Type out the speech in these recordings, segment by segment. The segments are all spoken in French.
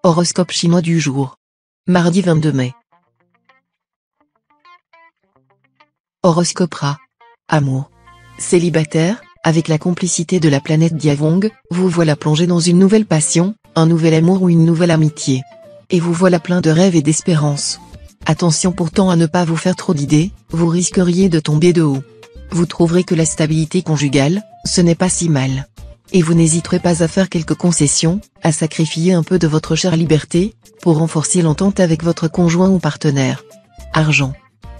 Horoscope chinois du jour. Mardi 22 mai. Horoscope Rat. Amour. Célibataire, avec la complicité de la planète Diavong, vous voilà plongé dans une nouvelle passion, un nouvel amour ou une nouvelle amitié. Et vous voilà plein de rêves et d'espérances. Attention pourtant à ne pas vous faire trop d'idées, vous risqueriez de tomber de haut. Vous trouverez que la stabilité conjugale, ce n'est pas si mal. Et vous n'hésiterez pas à faire quelques concessions, à sacrifier un peu de votre chère liberté, pour renforcer l'entente avec votre conjoint ou partenaire. Argent.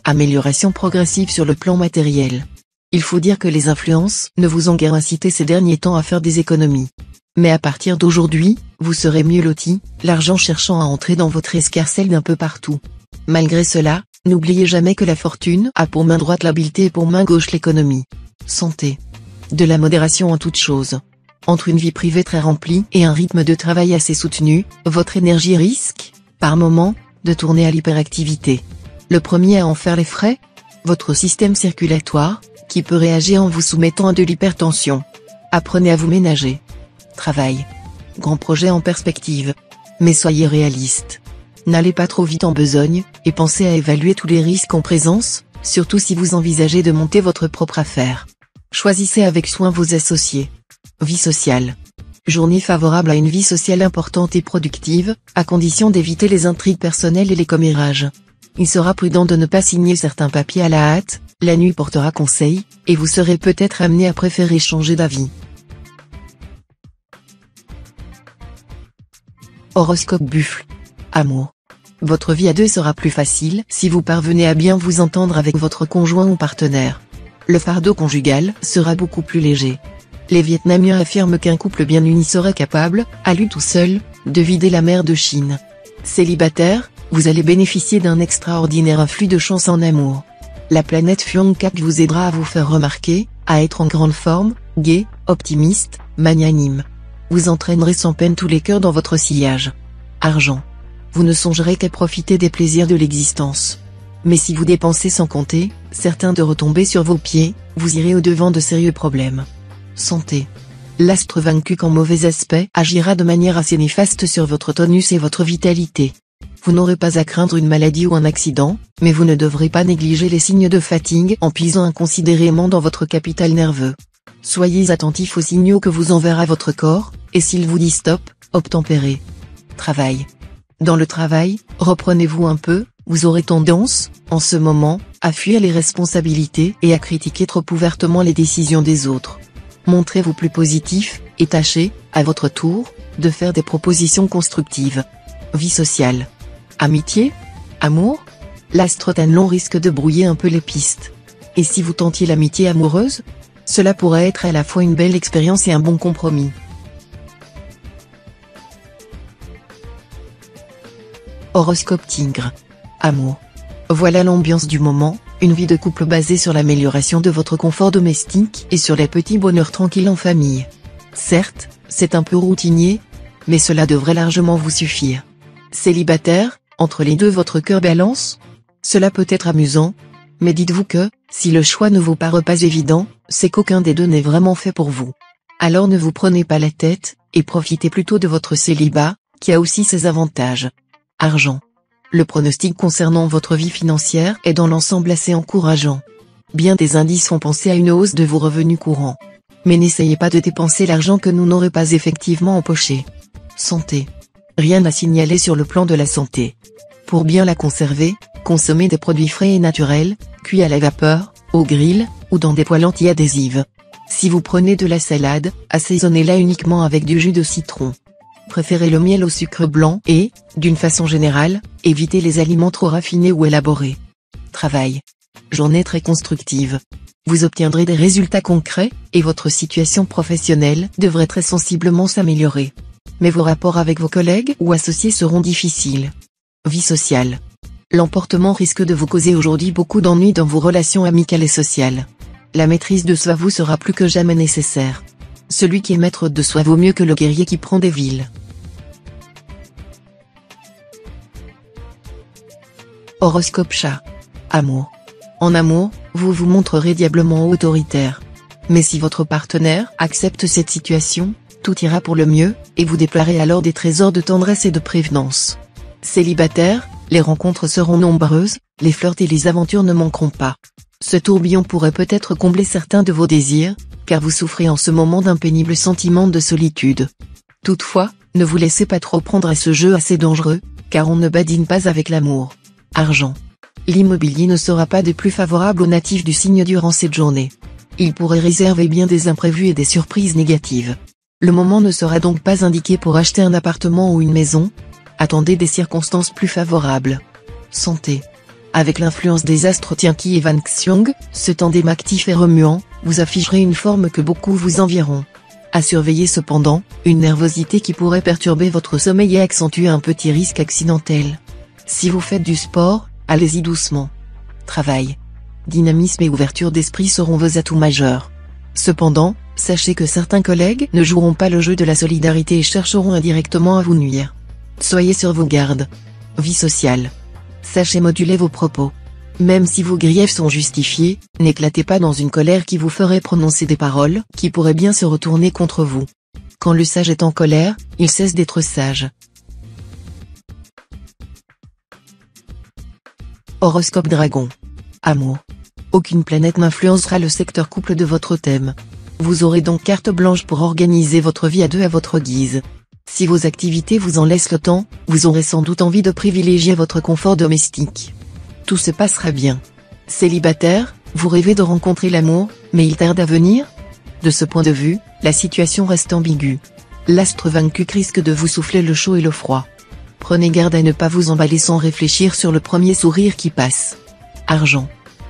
Amélioration progressive sur le plan matériel. Il faut dire que les influences ne vous ont guère incité ces derniers temps à faire des économies. Mais à partir d'aujourd'hui, vous serez mieux loti, l'argent cherchant à entrer dans votre escarcelle d'un peu partout. Malgré cela, n'oubliez jamais que la fortune a pour main droite l'habileté et pour main gauche l'économie. Santé. De la modération en toutes choses. Entre une vie privée très remplie et un rythme de travail assez soutenu, votre énergie risque, par moments, de tourner à l'hyperactivité. Le premier à en faire les frais, votre système circulatoire, qui peut réagir en vous soumettant à de l'hypertension. Apprenez à vous ménager. Travail. Grand projet en perspective. Mais soyez réaliste. N'allez pas trop vite en besogne, et pensez à évaluer tous les risques en présence, surtout si vous envisagez de monter votre propre affaire. Choisissez avec soin vos associés. Vie sociale. Journée favorable à une vie sociale importante et productive, à condition d'éviter les intrigues personnelles et les commérages. Il sera prudent de ne pas signer certains papiers à la hâte, la nuit portera conseil, et vous serez peut-être amené à préférer changer d'avis. Horoscope Buffle. Amour. Votre vie à deux sera plus facile si vous parvenez à bien vous entendre avec votre conjoint ou partenaire. Le fardeau conjugal sera beaucoup plus léger. Les Vietnamiens affirment qu'un couple bien uni serait capable, à lui tout seul, de vider la mer de Chine. Célibataire, vous allez bénéficier d'un extraordinaire afflux de chance en amour. La planète Fuangcat vous aidera à vous faire remarquer, à être en grande forme, gai, optimiste, magnanime. Vous entraînerez sans peine tous les cœurs dans votre sillage. Argent. Vous ne songerez qu'à profiter des plaisirs de l'existence. Mais si vous dépensez sans compter, certain de retomber sur vos pieds, vous irez au-devant de sérieux problèmes. Santé. L'astre vaincu qu'en mauvais aspect agira de manière assez néfaste sur votre tonus et votre vitalité. Vous n'aurez pas à craindre une maladie ou un accident, mais vous ne devrez pas négliger les signes de fatigue en puisant inconsidérément dans votre capital nerveux. Soyez attentif aux signaux que vous enverra votre corps, et s'il vous dit stop, obtempérez. Travail. Dans le travail, reprenez-vous un peu, vous aurez tendance, en ce moment, à fuir les responsabilités et à critiquer trop ouvertement les décisions des autres. Montrez-vous plus positif, et tâchez, à votre tour, de faire des propositions constructives. Vie sociale. Amitié? Amour? L'astre Tanlon risque de brouiller un peu les pistes. Et si vous tentiez l'amitié amoureuse? Cela pourrait être à la fois une belle expérience et un bon compromis. Horoscope Tigre. Amour. Voilà l'ambiance du moment, une vie de couple basée sur l'amélioration de votre confort domestique et sur les petits bonheurs tranquilles en famille. Certes, c'est un peu routinier, mais cela devrait largement vous suffire. Célibataire, entre les deux votre cœur balance? Cela peut être amusant, mais dites-vous que, si le choix ne vous paraît pas évident, c'est qu'aucun des deux n'est vraiment fait pour vous. Alors ne vous prenez pas la tête, et profitez plutôt de votre célibat, qui a aussi ses avantages. Argent. Le pronostic concernant votre vie financière est dans l'ensemble assez encourageant. Bien des indices font penser à une hausse de vos revenus courants. Mais n'essayez pas de dépenser l'argent que vous n'aurez pas effectivement empoché. Santé. Rien à signaler sur le plan de la santé. Pour bien la conserver, consommez des produits frais et naturels, cuits à la vapeur, au grill, ou dans des poêles anti-adhésives. Si vous prenez de la salade, assaisonnez-la uniquement avec du jus de citron. Préférez le miel au sucre blanc et, d'une façon générale, évitez les aliments trop raffinés ou élaborés. Travail. Journée très constructive. Vous obtiendrez des résultats concrets, et votre situation professionnelle devrait très sensiblement s'améliorer. Mais vos rapports avec vos collègues ou associés seront difficiles. Vie sociale. L'emportement risque de vous causer aujourd'hui beaucoup d'ennuis dans vos relations amicales et sociales. La maîtrise de soi vous sera plus que jamais nécessaire. Celui qui est maître de soi vaut mieux que le guerrier qui prend des villes. Horoscope Chat. Amour. En amour, vous vous montrerez diablement autoritaire. Mais si votre partenaire accepte cette situation, Tout ira pour le mieux, et vous déploierez alors des trésors de tendresse et de prévenance. Célibataire, les rencontres seront nombreuses, les flirts et les aventures ne manqueront pas. Ce tourbillon pourrait peut-être combler certains de vos désirs, car vous souffrez en ce moment d'un pénible sentiment de solitude. Toutefois, ne vous laissez pas trop prendre à ce jeu assez dangereux, car on ne badine pas avec l'amour. Argent. L'immobilier ne sera pas des plus favorables aux natifs du signe durant cette journée. Il pourrait réserver bien des imprévus et des surprises négatives. Le moment ne sera donc pas indiqué pour acheter un appartement ou une maison. Attendez des circonstances plus favorables. Santé. Avec l'influence des astres Tianqi et Van Xiong, ce tandem actif et remuant, vous afficherez une forme que beaucoup vous envieront. À surveiller cependant, une nervosité qui pourrait perturber votre sommeil et accentuer un petit risque accidentel. Si vous faites du sport, allez-y doucement. Travail. Dynamisme et ouverture d'esprit seront vos atouts majeurs. Cependant, sachez que certains collègues ne joueront pas le jeu de la solidarité et chercheront indirectement à vous nuire. Soyez sur vos gardes. Vie sociale. Sachez moduler vos propos. Même si vos griefs sont justifiés, n'éclatez pas dans une colère qui vous ferait prononcer des paroles qui pourraient bien se retourner contre vous. Quand le sage est en colère, il cesse d'être sage. Horoscope Dragon. Amour. Aucune planète n'influencera le secteur couple de votre thème. Vous aurez donc carte blanche pour organiser votre vie à deux à votre guise. Si vos activités vous en laissent le temps, vous aurez sans doute envie de privilégier votre confort domestique. Tout se passera bien. Célibataire, vous rêvez de rencontrer l'amour, mais il tarde à venir? De ce point de vue, la situation reste ambiguë. L'astre vaincu risque de vous souffler le chaud et le froid. Prenez garde à ne pas vous emballer sans réfléchir sur le premier sourire qui passe. Argent.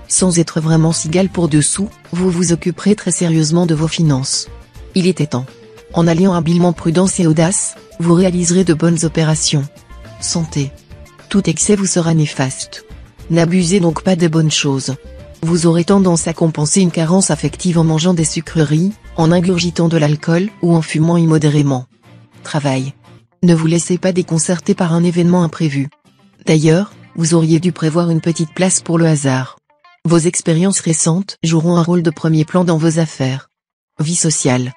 Sans être vraiment cigale pour dessous, vous vous occuperez très sérieusement de vos finances. Il était temps. En alliant habilement prudence et audace, vous réaliserez de bonnes opérations. Santé. Tout excès vous sera néfaste. N'abusez donc pas des bonnes choses. Vous aurez tendance à compenser une carence affective en mangeant des sucreries, en ingurgitant de l'alcool ou en fumant immodérément. Travail. Ne vous laissez pas déconcerter par un événement imprévu. D'ailleurs, vous auriez dû prévoir une petite place pour le hasard. Vos expériences récentes joueront un rôle de premier plan dans vos affaires. Vie sociale.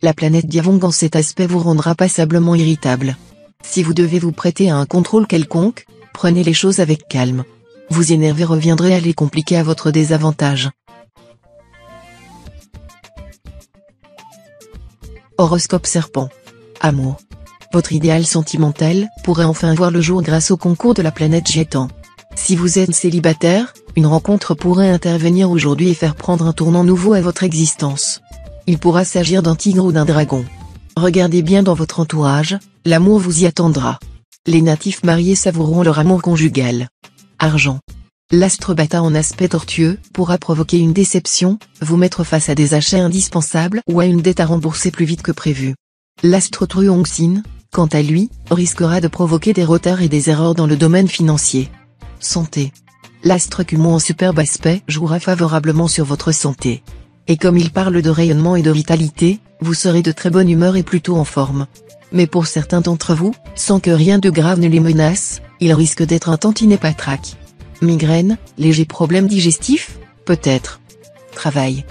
La planète Diavong en cet aspect vous rendra passablement irritable. Si vous devez vous prêter à un contrôle quelconque, prenez les choses avec calme. Vous énerver reviendrait à les compliquer à votre désavantage. Horoscope Serpent. Amour. Votre idéal sentimental pourrait enfin voir le jour grâce au concours de la planète Gétan. Si vous êtes célibataire, une rencontre pourrait intervenir aujourd'hui et faire prendre un tournant nouveau à votre existence. Il pourra s'agir d'un tigre ou d'un dragon. Regardez bien dans votre entourage, l'amour vous y attendra. Les natifs mariés savoureront leur amour conjugal. Argent. L'astre Bata en aspect tortueux pourra provoquer une déception, vous mettre face à des achats indispensables ou à une dette à rembourser plus vite que prévu. L'astre Truongsin, quant à lui, risquera de provoquer des retards et des erreurs dans le domaine financier. Santé. L'astre Kumon en superbe aspect jouera favorablement sur votre santé. Et comme il parle de rayonnement et de vitalité, vous serez de très bonne humeur et plutôt en forme. Mais pour certains d'entre vous, sans que rien de grave ne les menace, il risque d'être un tantinet patraque. Migraine, léger problème digestif, peut-être. Travail.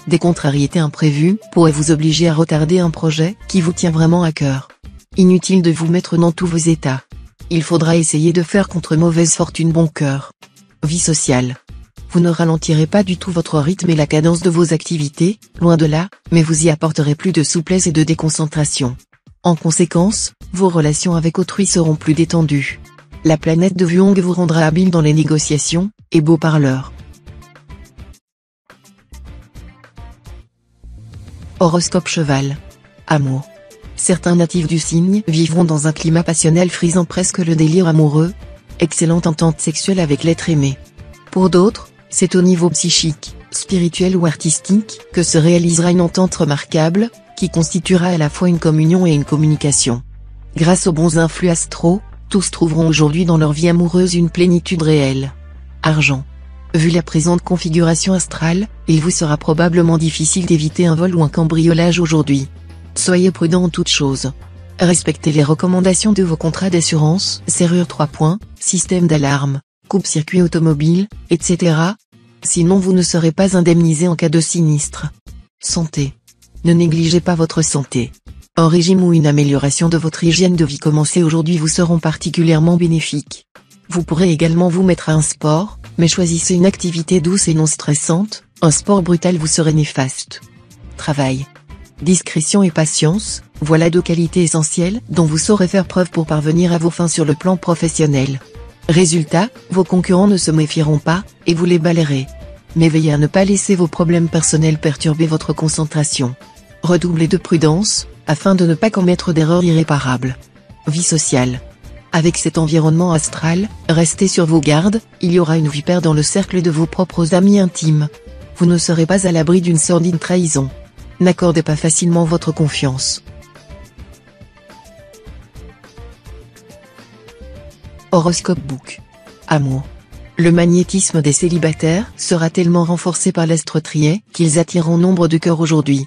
Des contrariétés imprévues pourraient vous obliger à retarder un projet qui vous tient vraiment à cœur. Inutile de vous mettre dans tous vos états. Il faudra essayer de faire contre mauvaise fortune bon cœur. Vie sociale. Vous ne ralentirez pas du tout votre rythme et la cadence de vos activités, loin de là, mais vous y apporterez plus de souplesse et de déconcentration. En conséquence, vos relations avec autrui seront plus détendues. La planète de Vuong vous rendra habile dans les négociations, et beau parleur. Horoscope Cheval. Amour. Certains natifs du signe vivront dans un climat passionnel frisant presque le délire amoureux. Excellente entente sexuelle avec l'être aimé. Pour d'autres, c'est au niveau psychique, spirituel ou artistique que se réalisera une entente remarquable, qui constituera à la fois une communion et une communication. Grâce aux bons influx astraux, tous trouveront aujourd'hui dans leur vie amoureuse une plénitude réelle. Argent. Vu la présente configuration astrale, il vous sera probablement difficile d'éviter un vol ou un cambriolage aujourd'hui. Soyez prudent en toutes choses. Respectez les recommandations de vos contrats d'assurance, serrure 3 points, système d'alarme, coupe-circuit automobile, etc. Sinon vous ne serez pas indemnisé en cas de sinistre. Santé. Ne négligez pas votre santé. Un régime ou une amélioration de votre hygiène de vie commencée aujourd'hui vous seront particulièrement bénéfiques. Vous pourrez également vous mettre à un sport, mais choisissez une activité douce et non stressante, un sport brutal vous serait néfaste. Travail. Discrétion et patience, voilà deux qualités essentielles dont vous saurez faire preuve pour parvenir à vos fins sur le plan professionnel. Résultat, vos concurrents ne se méfieront pas, et vous les balayerez. Mais veillez à ne pas laisser vos problèmes personnels perturber votre concentration. Redoublez de prudence, afin de ne pas commettre d'erreurs irréparables. Vie sociale. Avec cet environnement astral, restez sur vos gardes, il y aura une vipère dans le cercle de vos propres amis intimes. Vous ne serez pas à l'abri d'une sordide trahison. N'accordez pas facilement votre confiance. Horoscope Book. Amour. Le magnétisme des célibataires sera tellement renforcé par l'astre Trier qu'ils attireront nombre de cœurs aujourd'hui.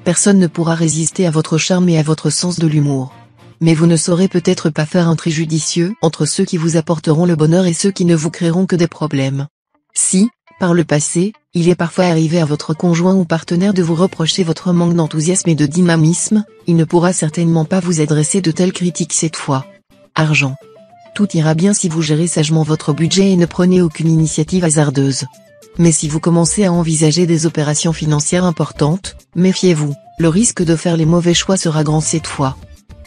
Personne ne pourra résister à votre charme et à votre sens de l'humour. Mais vous ne saurez peut-être pas faire un tri judicieux entre ceux qui vous apporteront le bonheur et ceux qui ne vous créeront que des problèmes. Si, par le passé, il est parfois arrivé à votre conjoint ou partenaire de vous reprocher votre manque d'enthousiasme et de dynamisme, il ne pourra certainement pas vous adresser de telles critiques cette fois. Argent. Tout ira bien si vous gérez sagement votre budget et ne prenez aucune initiative hasardeuse. Mais si vous commencez à envisager des opérations financières importantes, méfiez-vous, le risque de faire les mauvais choix sera grand cette fois.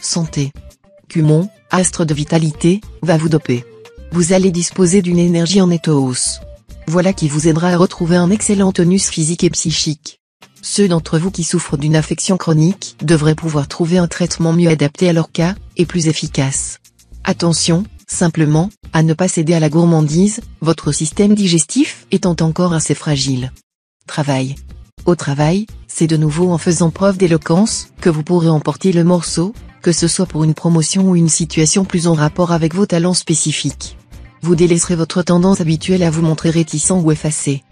Santé. Cumon, astre de vitalité, va vous doper. Vous allez disposer d'une énergie en nette hausse. Voilà qui vous aidera à retrouver un excellent tonus physique et psychique. Ceux d'entre vous qui souffrent d'une affection chronique devraient pouvoir trouver un traitement mieux adapté à leur cas, et plus efficace. Attention, simplement, à ne pas céder à la gourmandise, votre système digestif étant encore assez fragile. Travail. Au travail, c'est de nouveau en faisant preuve d'éloquence que vous pourrez emporter le morceau, que ce soit pour une promotion ou une situation plus en rapport avec vos talents spécifiques. Vous délaisserez votre tendance habituelle à vous montrer réticent ou effacé.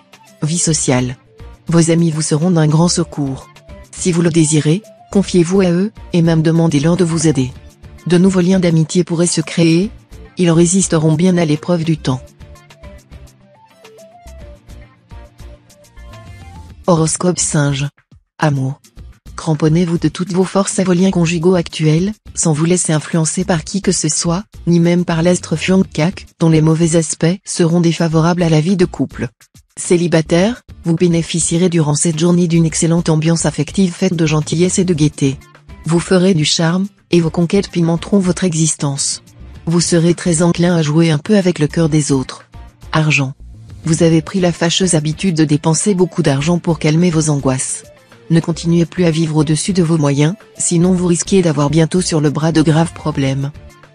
Vie sociale. Vos amis vous seront d'un grand secours. Si vous le désirez, confiez-vous à eux, et même demandez-leur de vous aider. De nouveaux liens d'amitié pourraient se créer, ils résisteront bien à l'épreuve du temps. Horoscope Singe. Amour. Cramponnez-vous de toutes vos forces à vos liens conjugaux actuels, sans vous laisser influencer par qui que ce soit, ni même par l'astre Fiongkak, dont les mauvais aspects seront défavorables à la vie de couple. Célibataire, vous bénéficierez durant cette journée d'une excellente ambiance affective faite de gentillesse et de gaieté. Vous ferez du charme, et vos conquêtes pimenteront votre existence. Vous serez très enclin à jouer un peu avec le cœur des autres. Argent. Vous avez pris la fâcheuse habitude de dépenser beaucoup d'argent pour calmer vos angoisses. Ne continuez plus à vivre au-dessus de vos moyens, sinon vous risquez d'avoir bientôt sur le bras de graves problèmes.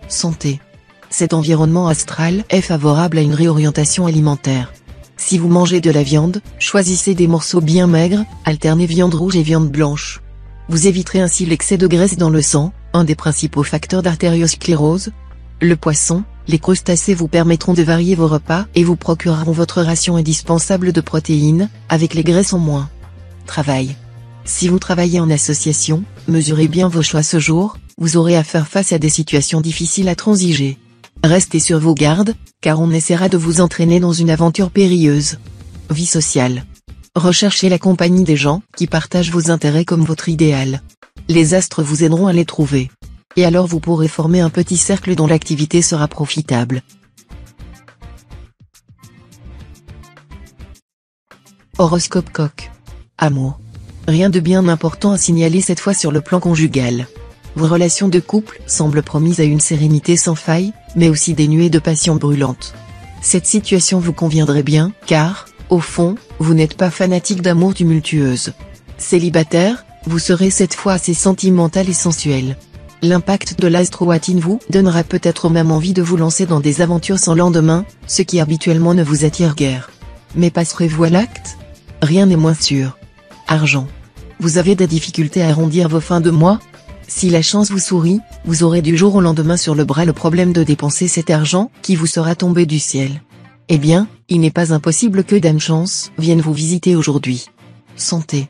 Santé. Cet environnement astral est favorable à une réorientation alimentaire. Si vous mangez de la viande, choisissez des morceaux bien maigres, alternez viande rouge et viande blanche. Vous éviterez ainsi l'excès de graisse dans le sang, un des principaux facteurs d'artériosclérose. Le poisson, les crustacés vous permettront de varier vos repas et vous procureront votre ration indispensable de protéines, avec les graisses en moins. Travail. Si vous travaillez en association, mesurez bien vos choix ce jour, vous aurez à faire face à des situations difficiles à transiger. Restez sur vos gardes, car on essaiera de vous entraîner dans une aventure périlleuse. Vie sociale. Recherchez la compagnie des gens qui partagent vos intérêts comme votre idéal. Les astres vous aideront à les trouver. Et alors vous pourrez former un petit cercle dont l'activité sera profitable. Horoscope Coq. Amour. Rien de bien important à signaler cette fois sur le plan conjugal. Vos relations de couple semblent promises à une sérénité sans faille, mais aussi dénuées de passion brûlante. Cette situation vous conviendrait bien, car, au fond, vous n'êtes pas fanatique d'amour tumultueuse. Célibataire, vous serez cette fois assez sentimental et sensuel. L'impact de l'astre Watin vous donnera peut-être même envie de vous lancer dans des aventures sans lendemain, ce qui habituellement ne vous attire guère. Mais passerez-vous à l'acte? Rien n'est moins sûr. Argent. Vous avez des difficultés à arrondir vos fins de mois? Si la chance vous sourit, vous aurez du jour au lendemain sur le bras le problème de dépenser cet argent qui vous sera tombé du ciel. Eh bien, il n'est pas impossible que Dame Chance vienne vous visiter aujourd'hui. Santé.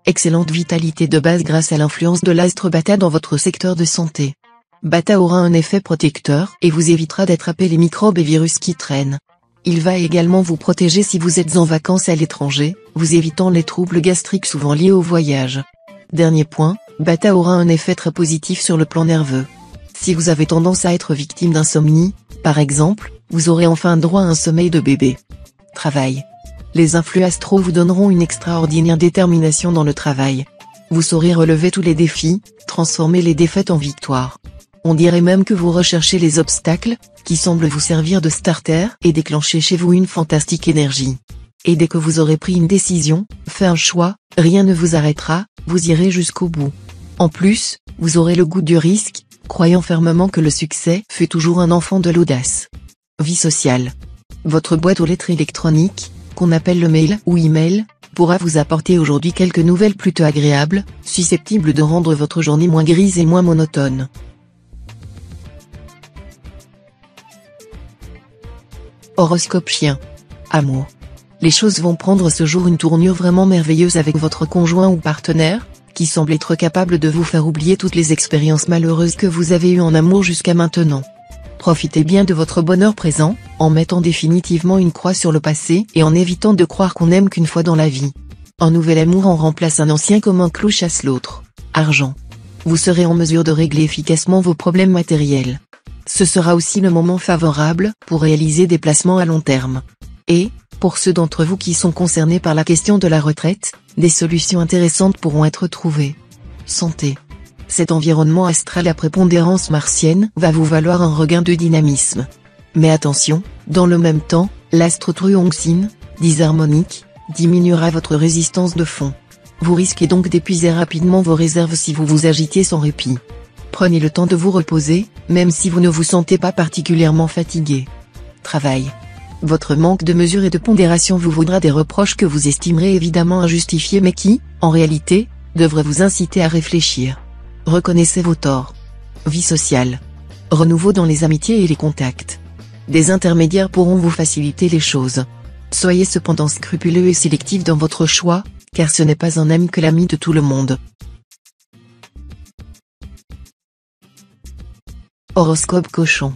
Excellente vitalité de base grâce à l'influence de l'astre Bata dans votre secteur de santé. Bata aura un effet protecteur et vous évitera d'attraper les microbes et virus qui traînent. Il va également vous protéger si vous êtes en vacances à l'étranger, vous évitant les troubles gastriques souvent liés au voyage. Dernier point, Bata aura un effet très positif sur le plan nerveux. Si vous avez tendance à être victime d'insomnie, par exemple, vous aurez enfin droit à un sommeil de bébé. Travail. Les influx astraux vous donneront une extraordinaire détermination dans le travail. Vous saurez relever tous les défis, transformer les défaites en victoires. On dirait même que vous recherchez les obstacles, qui semblent vous servir de starter et déclencher chez vous une fantastique énergie. Et dès que vous aurez pris une décision, fait un choix, rien ne vous arrêtera, vous irez jusqu'au bout. En plus, vous aurez le goût du risque, croyant fermement que le succès fait toujours un enfant de l'audace. Vie sociale. Votre boîte aux lettres électroniques, qu'on appelle le mail ou email, pourra vous apporter aujourd'hui quelques nouvelles plutôt agréables, susceptibles de rendre votre journée moins grise et moins monotone. Horoscope chien. Amour. Les choses vont prendre ce jour une tournure vraiment merveilleuse avec votre conjoint ou partenaire, qui semble être capable de vous faire oublier toutes les expériences malheureuses que vous avez eues en amour jusqu'à maintenant. Profitez bien de votre bonheur présent, en mettant définitivement une croix sur le passé et en évitant de croire qu'on n'aime qu'une fois dans la vie. Un nouvel amour en remplace un ancien comme un clou chasse l'autre. Argent. Vous serez en mesure de régler efficacement vos problèmes matériels. Ce sera aussi le moment favorable pour réaliser des placements à long terme. Et, pour ceux d'entre vous qui sont concernés par la question de la retraite, des solutions intéressantes pourront être trouvées. Santé. Cet environnement astral à prépondérance martienne va vous valoir un regain de dynamisme. Mais attention, dans le même temps, l'astre Truongsin, disharmonique, diminuera votre résistance de fond. Vous risquez donc d'épuiser rapidement vos réserves si vous vous agitez sans répit. Prenez le temps de vous reposer, même si vous ne vous sentez pas particulièrement fatigué. Travail. Votre manque de mesure et de pondération vous vaudra des reproches que vous estimerez évidemment injustifiés mais qui, en réalité, devraient vous inciter à réfléchir. Reconnaissez vos torts. Vie sociale. Renouveau dans les amitiés et les contacts. Des intermédiaires pourront vous faciliter les choses. Soyez cependant scrupuleux et sélectif dans votre choix, car ce n'est pas un ami que l'ami de tout le monde. Horoscope cochon.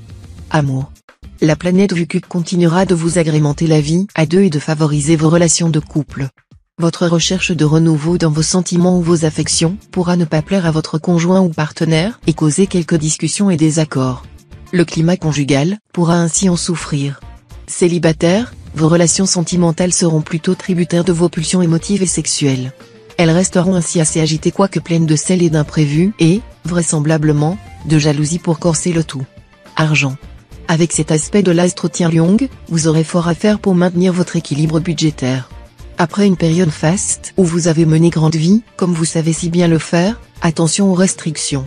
Amour. La planète Vucup continuera de vous agrémenter la vie à deux et de favoriser vos relations de couple. Votre recherche de renouveau dans vos sentiments ou vos affections pourra ne pas plaire à votre conjoint ou partenaire et causer quelques discussions et désaccords. Le climat conjugal pourra ainsi en souffrir. Célibataire, vos relations sentimentales seront plutôt tributaires de vos pulsions émotives et sexuelles. Elles resteront ainsi assez agitées quoique pleines de sel et d'imprévus et, vraisemblablement, de jalousie pour corser le tout. Argent. Avec cet aspect de l'astre Tianliong, vous aurez fort à faire pour maintenir votre équilibre budgétaire. Après une période faste où vous avez mené grande vie, comme vous savez si bien le faire, attention aux restrictions.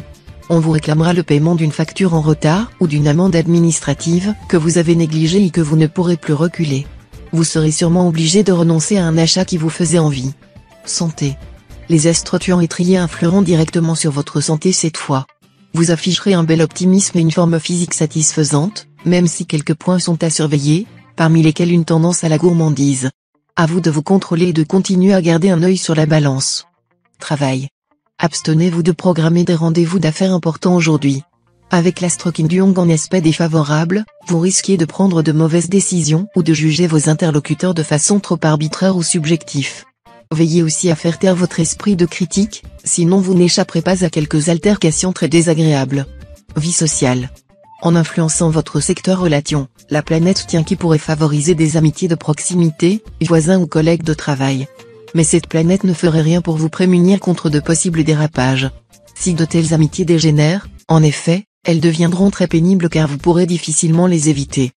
On vous réclamera le paiement d'une facture en retard ou d'une amende administrative que vous avez négligée et que vous ne pourrez plus reculer. Vous serez sûrement obligé de renoncer à un achat qui vous faisait envie. Santé. Les astres Tuan et Trier influeront directement sur votre santé cette fois. Vous afficherez un bel optimisme et une forme physique satisfaisante, même si quelques points sont à surveiller, parmi lesquels une tendance à la gourmandise. À vous de vous contrôler et de continuer à garder un œil sur la balance. Travail. Abstenez-vous de programmer des rendez-vous d'affaires importants aujourd'hui. Avec l'astre Kim Duong en aspect défavorable, vous risquez de prendre de mauvaises décisions ou de juger vos interlocuteurs de façon trop arbitraire ou subjective. Veillez aussi à faire taire votre esprit de critique, sinon vous n'échapperez pas à quelques altercations très désagréables. Vie sociale. En influençant votre secteur relations, la planète Tianqi pourrait favoriser des amitiés de proximité, voisins ou collègues de travail. Mais cette planète ne ferait rien pour vous prémunir contre de possibles dérapages. Si de telles amitiés dégénèrent, en effet, elles deviendront très pénibles car vous pourrez difficilement les éviter.